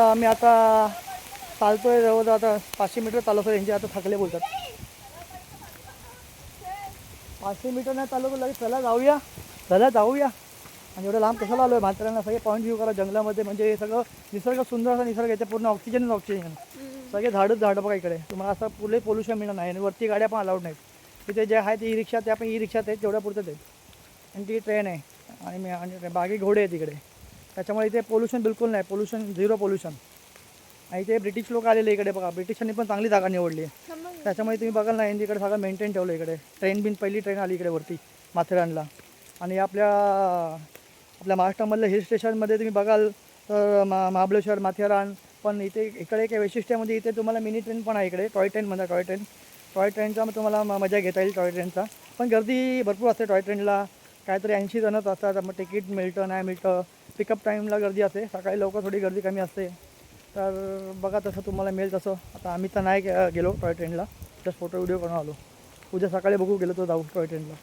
आम्ही आता चालतोय जवळ आता 500 मीटर चालवतो. यांचे आता थकले बोलतात. 500 मीटर नाही चालवतो लगेच चला जाऊया. आणि एवढं लांब कशाला आलो आहे म्हाताऱ्यांना. सगळे पॉईंट व्ह्यू करा जंगलामध्ये. म्हणजे हे सगळं निसर्ग सुंदर असा निसर्ग येते. पूर्ण ऑक्सिजन सगळे झाडं बघा इकडे. तुम्हाला असं पुढे पोल्युशन मिळणार नाही. आणि वरती गाड्या पण अलाउड नाहीत. तिथे जे आहे ते ई रिक्षा, त्या पण ई रिक्षात आहेत तेवढ्या पुरतं आहेत. आणि ती ट्रेन आहे आणि बाकी घोडे आहेत तिकडे. त्याच्यामुळे इथे पोल्युशन बिलकुल नाही. Zero pollution. आणि इथे ब्रिटिश लोक आलेले इकडे बघा. ब्रिटिशांनी पण चांगली जागा निवडली आहे. त्याच्यामुळे तुम्ही बघाल ना इकडे सगळं मेंटेन ठेवलं इकडे. पहिली ट्रेन आली इकडे वरती माथेरानला. आणि आपल्या महाराष्ट्रामधल्या हिल स्टेशनमध्ये तुम्ही बघाल तर महाबळेश्वर, माथेरान. पण इकडे एक वैशिष्ट्यामध्ये इथे तुम्हाला मिनी ट्रेन पण आहे इकडे. टॉय ट्रेनचा मग तुम्हाला मजा घेता येईल टॉय ट्रेनचा. पण गर्दी भरपूर असते टॉय ट्रेनला. काहीतरी 80 जणच असतात. मग तिकीट मिळतं नाही मिळतं. पिकअप टाईमला गर्दी असते. सकाळी लवकर थोडी गर्दी कमी असते. तर बघा तसं तुम्हाला मिळेल तसं. आता आम्ही तर नाही गेलो टॉय ट्रेनला. जस्ट फोटो व्हिडिओ करून आलो. उद्या सकाळी बघू गेलो तो जाऊ टॉय ट्रेनला.